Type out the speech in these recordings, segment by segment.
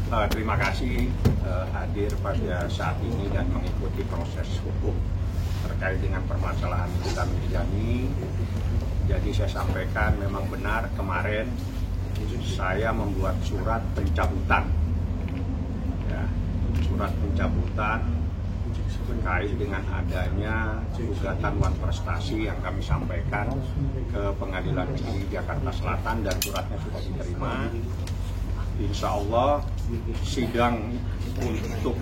Terima kasih hadir pada saat ini dan mengikuti proses hukum terkait dengan permasalahan Nikita Mirzani. Jadi saya sampaikan memang benar kemarin saya membuat surat pencabutan, ya, surat pencabutan terkait dengan adanya gugatan Wan Prestasi yang kami sampaikan ke Pengadilan Negeri Jakarta Selatan dan suratnya sudah diterima. Insya Allah sidang untuk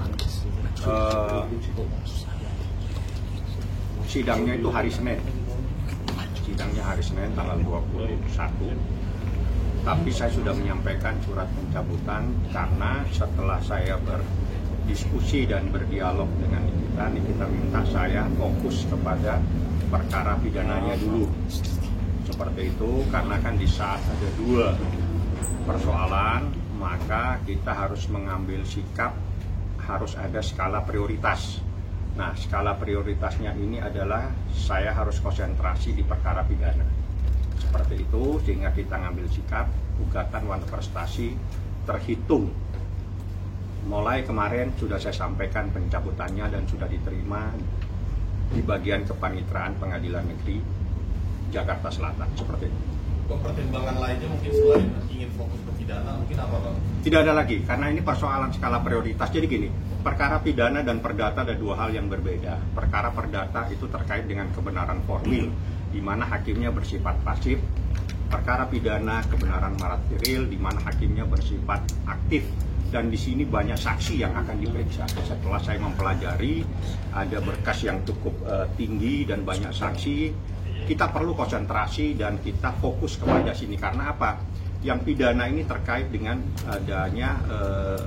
sidangnya itu hari Senin. Sidangnya hari Senin tanggal 21. Tapi saya sudah menyampaikan surat pencabutan karena setelah saya berdiskusi dan berdialog dengan Nikita minta saya fokus kepada perkara pidananya dulu. Seperti itu, karena kan di saat ada dua persoalan, maka kita harus mengambil sikap, harus ada skala prioritas. Nah, skala prioritasnya ini adalah saya harus konsentrasi di perkara pidana. Seperti itu, sehingga kita ngambil sikap, gugatan Wan Prestasi terhitung. Mulai kemarin sudah saya sampaikan pencabutannya dan sudah diterima di bagian kepanitraan Pengadilan Negeri Jakarta Selatan. Seperti itu. Pertimbangan lainnya mungkin selain ingin fokus ke pidana, mungkin apa Bang? Tidak ada lagi, karena ini persoalan skala prioritas. Jadi gini, perkara pidana dan perdata ada dua hal yang berbeda. Perkara perdata itu terkait dengan kebenaran formil, di mana hakimnya bersifat pasif. Perkara pidana kebenaran material, di mana hakimnya bersifat aktif. Dan di sini banyak saksi yang akan diperiksa. Setelah saya mempelajari, ada berkas yang cukup tinggi dan banyak saksi. Kita perlu konsentrasi dan kita fokus kepada sini. Karena apa? Yang pidana ini terkait dengan adanya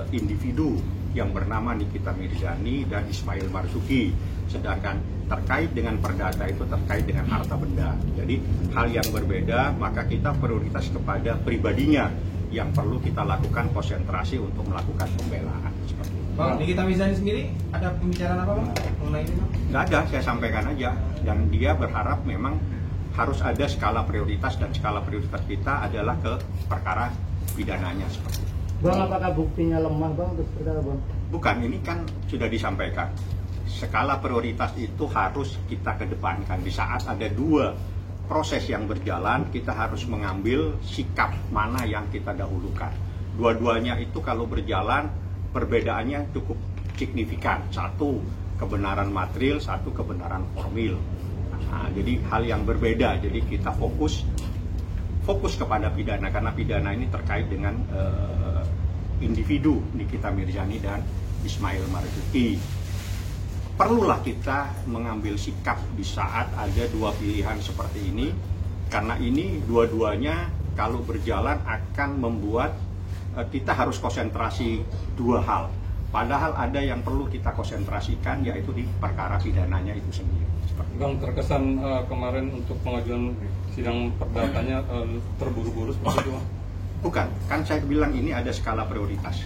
individu yang bernama Nikita Mirzani dan Ismail Marzuki. Sedangkan terkait dengan perdata itu terkait dengan harta benda. Jadi hal yang berbeda, maka kita prioritas kepada pribadinya yang perlu kita lakukan konsentrasi untuk melakukan pembelaan. Seperti itu. Bang, Nikita Mirzani sendiri ada pembicaraan apa Bang mengenai ini? Nggak ada, saya sampaikan aja. Dan dia berharap memang harus ada skala prioritas, dan skala prioritas kita adalah ke perkara pidananya seperti itu. Bang, apakah buktinya lemah Bang untuk perkara Bang? Bukan, ini kan sudah disampaikan. Skala prioritas itu harus kita kedepankan. Di saat ada dua proses yang berjalan, kita harus mengambil sikap mana yang kita dahulukan. Dua-duanya itu kalau berjalan, perbedaannya cukup signifikan. Satu kebenaran material, satu kebenaran formil. Nah, jadi hal yang berbeda. Jadi kita fokus kepada pidana, karena pidana ini terkait dengan individu Nikita Mirzani dan Ismail Marzuki. Perlulah kita mengambil sikap di saat ada dua pilihan seperti ini, karena ini dua-duanya kalau berjalan akan membuat kita harus konsentrasi dua hal. Padahal ada yang perlu kita konsentrasikan, yaitu di perkara pidananya itu sendiri. Bang, terkesan kemarin untuk pengajuan sidang perdatanya terburu-buru seperti itu Bang? Bukan, kan saya bilang ini ada skala prioritas.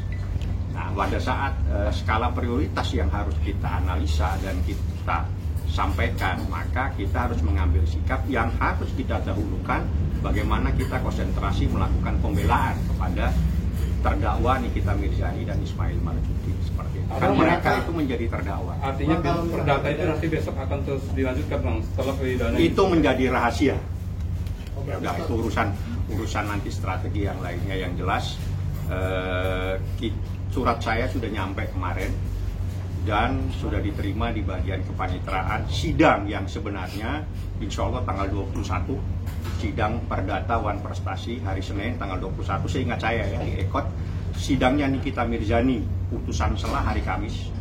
Nah, pada saat skala prioritas yang harus kita analisa dan kita sampaikan, maka kita harus mengambil sikap yang harus kita dahulukan, bagaimana kita konsentrasi melakukan pembelaan kepada terdakwa Nikita Mirzani dan Ismail Marzuki seperti itu. Kan mereka itu menjadi terdakwa. Artinya perdata itu nanti besok akan terus dilanjutkan Bang setelah pidana itu menjadi rahasia. Ya udah, itu urusan nanti strategi yang lainnya. Yang jelas surat saya sudah nyampe kemarin dan sudah diterima di bagian kepanitraan. Sidang yang sebenarnya insya Allah tanggal 21, sidang perdata Wan Prestasi hari Senin tanggal 21, seingat saya ya, di Ekot. Sidangnya Nikita Mirzani putusan selah hari Kamis.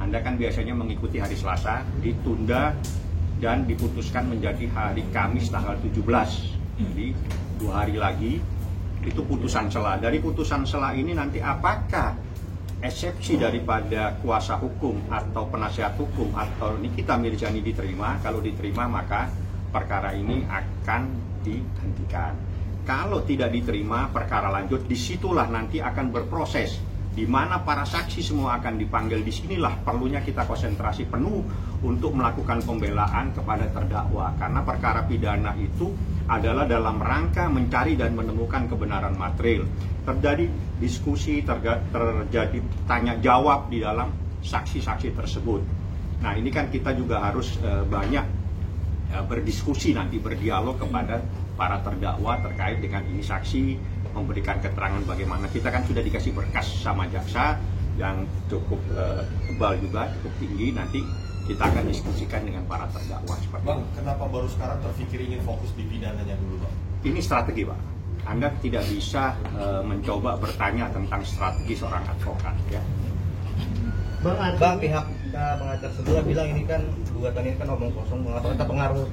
Anda kan biasanya mengikuti hari Selasa, ditunda dan diputuskan menjadi hari Kamis tanggal 17. Jadi 2 hari lagi itu putusan selah. Dari putusan selah ini nanti apakah eksepsi daripada kuasa hukum atau penasihat hukum atau Nikita Mirzani diterima? Kalau diterima, maka perkara ini akan dihentikan. Kalau tidak diterima, perkara lanjut, disitulah nanti akan berproses, di mana para saksi semua akan dipanggil. Disinilah perlunya kita konsentrasi penuh untuk melakukan pembelaan kepada terdakwa, karena perkara pidana itu adalah dalam rangka mencari dan menemukan kebenaran material. Terjadi diskusi, terjadi tanya jawab di dalam saksi-saksi tersebut. Nah, ini kan kita juga harus banyak berdiskusi nanti, berdialog kepada para terdakwa terkait dengan ini saksi, memberikan keterangan bagaimana. Kita kan sudah dikasih berkas sama jaksa yang cukup tebal juga, cukup tinggi. Nanti kita akan diskusikan dengan para terdakwa seperti Bang, itu. kenapa baru sekarang terpikir ingin fokus di pidananya dulu, Bang? Ini strategi, Pak. Anda tidak bisa mencoba bertanya tentang strategi seorang advokat, ya. Bang, pihak pengacara sebelah bilang ini kan gugatan ini kan omong kosong, apakah pengaruh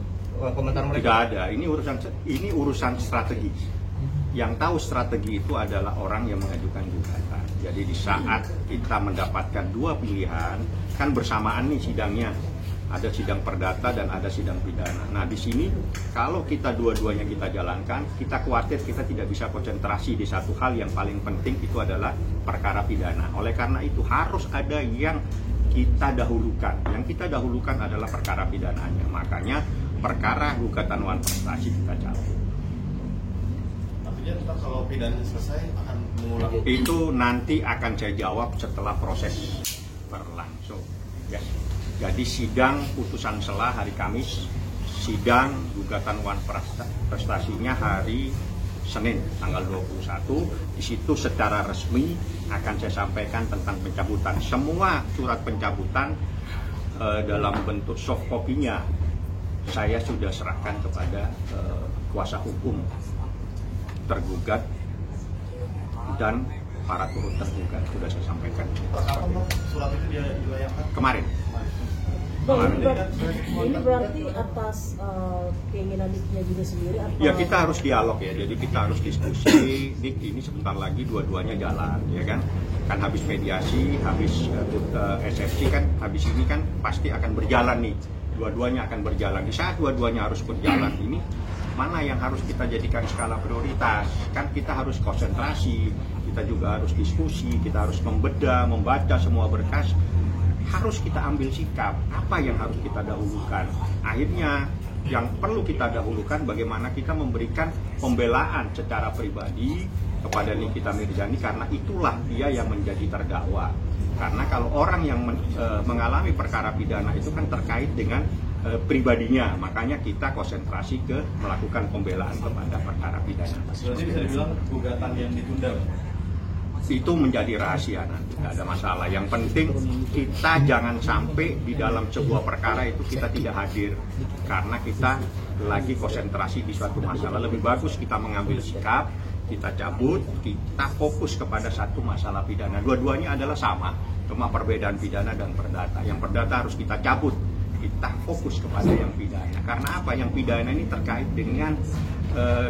komentar mereka? Tidak ada. Ini urusan strategi. Yang tahu strategi itu adalah orang yang mengajukan gugatan. Jadi di saat kita mendapatkan dua pilihan, kan bersamaan nih sidangnya. Ada sidang perdata dan ada sidang pidana. Nah, di sini kalau kita dua-duanya kita jalankan, kita khawatir kita tidak bisa konsentrasi di satu hal yang paling penting, itu adalah perkara pidana. Oleh karena itu harus ada yang kita dahulukan. Yang kita dahulukan adalah perkara pidananya. Makanya perkara gugatan wan prestasi kita cabut. Artinya ntar kalau pidananya selesai akan mengulang. Itu nanti akan saya jawab setelah proses berlangsung. Ya. Jadi sidang putusan sela hari Kamis, sidang gugatan wan prestasinya hari Senin tanggal 21. Di situ secara resmi akan saya sampaikan tentang pencabutan. Semua surat pencabutan dalam bentuk soft copy-nya saya sudah serahkan kepada kuasa hukum tergugat dan para turut tergugat, sudah saya sampaikan. Kapan, Bang, surat itu dia dilayangkan? Kemarin. Bang, ini berarti atas keinginan Diknya juga sendiri atau? Ya, kita harus dialog ya, jadi kita harus diskusi. Dik, ini sebentar lagi dua-duanya jalan, ya kan? Kan habis mediasi, habis SFC kan, habis ini kan pasti akan berjalan nih. Dua-duanya akan berjalan. Di saat dua-duanya harus berjalan ini, mana yang harus kita jadikan skala prioritas? Kan kita harus konsentrasi, kita juga harus diskusi, kita harus membedah, membaca semua berkas. Harus kita ambil sikap, apa yang harus kita dahulukan. Akhirnya yang perlu kita dahulukan bagaimana kita memberikan pembelaan secara pribadi kepada Nikita Mirzani, karena itulah dia yang menjadi terdakwa. Karena kalau orang yang mengalami perkara pidana itu kan terkait dengan pribadinya, makanya kita konsentrasi ke melakukan pembelaan kepada perkara pidana. Berarti bisa dibilang gugatan yang ditunda, Bang? Itu menjadi rahasia nanti, tidak ada masalah. Yang penting kita jangan sampai di dalam sebuah perkara itu kita tidak hadir karena kita lagi konsentrasi di suatu masalah. Lebih bagus kita mengambil sikap, kita cabut, kita fokus kepada satu masalah pidana. Dua-duanya adalah sama, cuma perbedaan pidana dan perdata. Yang perdata harus kita cabut, kita fokus kepada yang pidana. Karena apa? Yang pidana ini terkait dengan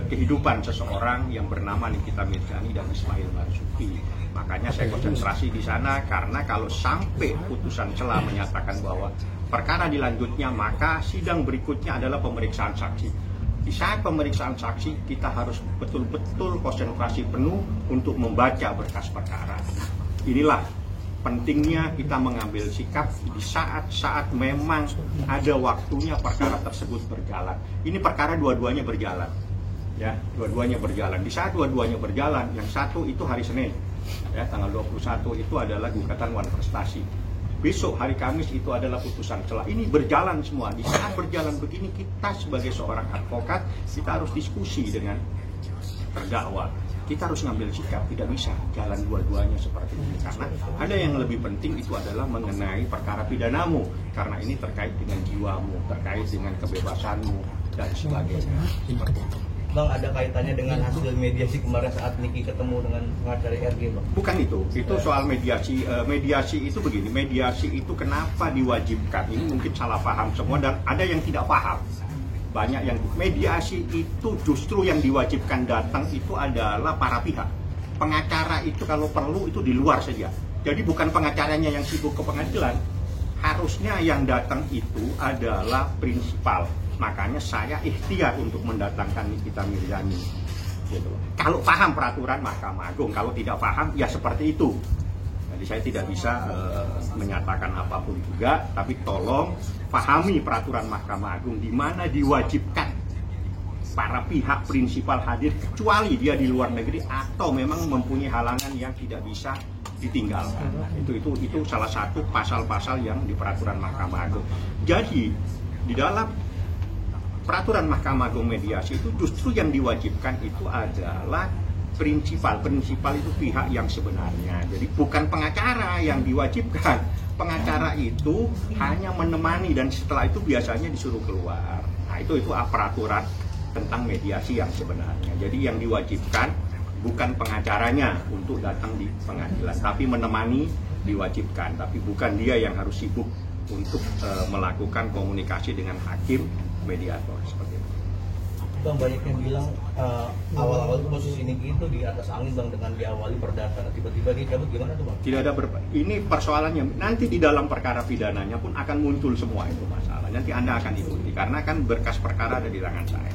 kehidupan seseorang yang bernama Nikita Mirzani dan Ismail Marzuki. Makanya saya konsentrasi di sana, karena kalau sampai putusan sela menyatakan bahwa perkara dilanjutnya, maka sidang berikutnya adalah pemeriksaan saksi. Di saat pemeriksaan saksi, kita harus betul-betul konsentrasi penuh untuk membaca berkas perkara. Inilah pentingnya kita mengambil sikap di saat-saat memang ada waktunya perkara tersebut berjalan. Ini perkara dua-duanya berjalan. Ya, dua-duanya berjalan. Di saat dua-duanya berjalan, yang satu itu hari Senin, ya, tanggal 21 itu adalah gugatan wan prestasi. Besok hari Kamis itu adalah putusan sela. Ini berjalan semua. Di saat berjalan begini, kita sebagai seorang advokat, kita harus diskusi dengan terdakwa. Kita harus ngambil sikap, tidak bisa jalan dua-duanya seperti ini. Karena ada yang lebih penting, itu adalah mengenai perkara pidanamu. Karena ini terkait dengan jiwamu, terkait dengan kebebasanmu, dan sebagainya. Seperti itu. Bang, ada kaitannya dengan hasil mediasi kemarin saat Niki ketemu dengan pengacara RG, Bang? Bukan itu soal mediasi. Mediasi itu begini, mediasi itu kenapa diwajibkan? Ini mungkin salah paham semua dan ada yang tidak paham. Banyak yang mediasi itu justru yang diwajibkan datang itu adalah para pihak. Pengacara itu kalau perlu itu di luar saja. Jadi bukan pengacaranya yang sibuk ke pengadilan. Harusnya yang datang itu adalah prinsipal. Makanya saya ikhtiar untuk mendatangkan Nikita Mirzani. Gitu. Kalau paham peraturan Mahkamah Agung, kalau tidak paham ya seperti itu. Jadi saya tidak bisa menyatakan apapun juga, tapi tolong pahami peraturan Mahkamah Agung di mana diwajibkan para pihak prinsipal hadir kecuali dia di luar negeri atau memang mempunyai halangan yang tidak bisa ditinggalkan. Nah, itu salah satu pasal-pasal yang di peraturan Mahkamah Agung. Jadi di dalam peraturan Mahkamah Agung mediasi itu justru yang diwajibkan itu adalah prinsipal itu pihak yang sebenarnya. Jadi bukan pengacara yang diwajibkan. Pengacara itu hanya menemani dan setelah itu biasanya disuruh keluar. Nah, itu peraturan tentang mediasi yang sebenarnya. Jadi yang diwajibkan bukan pengacaranya untuk datang di pengadilan, tapi menemani diwajibkan. Tapi bukan dia yang harus sibuk untuk melakukan komunikasi dengan hakim mediator seperti itu. Bang, banyak yang bilang awal-awal itu posisi ini gitu di atas angin Bang, dengan diawali perdata, tiba-tiba dia cabut, gimana tuh Bang? Tidak ada ini persoalannya nanti di dalam perkara pidananya pun akan muncul semua itu masalah. Nanti Anda akan ikuti karena kan berkas perkara ada di tangan saya.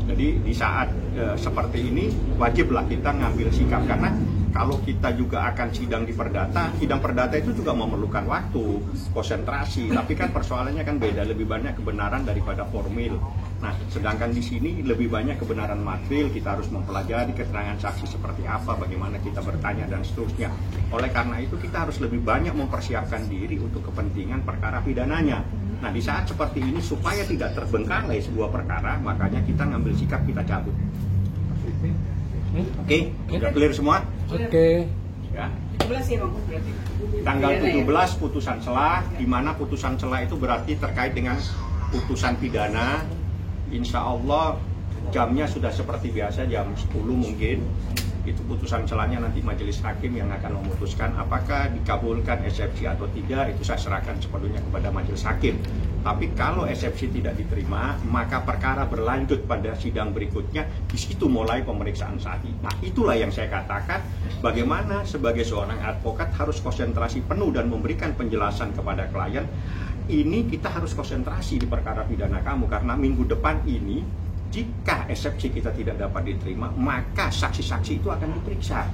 Jadi di saat seperti ini wajiblah kita ngambil sikap karena kalau kita juga akan sidang perdata itu juga memerlukan waktu, konsentrasi. Tapi kan persoalannya kan beda, lebih banyak kebenaran daripada formil. Nah, sedangkan di sini lebih banyak kebenaran material, kita harus mempelajari keterangan saksi seperti apa, bagaimana kita bertanya dan seterusnya. Oleh karena itu kita harus lebih banyak mempersiapkan diri untuk kepentingan perkara pidananya. Nah, di saat seperti ini supaya tidak terbengkalai sebuah perkara, makanya kita ngambil sikap, kita cabut. Oke, sudah clear semua? Oke. Ya. Tanggal 17 putusan celah, di mana putusan celah itu berarti terkait dengan putusan pidana. Insya Allah jamnya sudah seperti biasa, jam 10 mungkin. Itu putusan celahnya nanti majelis hakim yang akan memutuskan apakah dikabulkan eksepsi atau tidak, itu saya serahkan sepenuhnya kepada majelis hakim. Tapi kalau eksepsi tidak diterima, maka perkara berlanjut pada sidang berikutnya, di situ mulai pemeriksaan saksi. Nah, itulah yang saya katakan, bagaimana sebagai seorang advokat harus konsentrasi penuh dan memberikan penjelasan kepada klien. Ini kita harus konsentrasi di perkara pidana kamu, karena minggu depan ini jika eksepsi kita tidak dapat diterima, maka saksi-saksi itu akan diperiksa.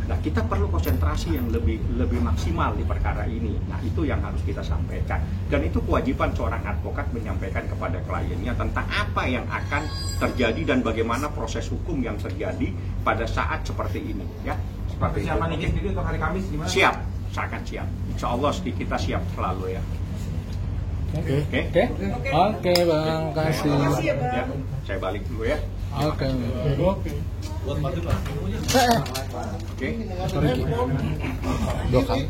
Nah, kita perlu konsentrasi yang lebih maksimal di perkara ini. Nah, itu yang harus kita sampaikan. Dan itu kewajiban seorang advokat menyampaikan kepada kliennya tentang apa yang akan terjadi dan bagaimana proses hukum yang terjadi pada saat seperti ini. Ya, seperti persiapan itu. ini sendiri untuk hari Kamis gimana? Siap, sangat siap. Insya Allah kita siap selalu ya. Oke, Bang, kasih. Ya, saya balik dulu ya. Oke. Buat maju Pak. Oke. Dua kali.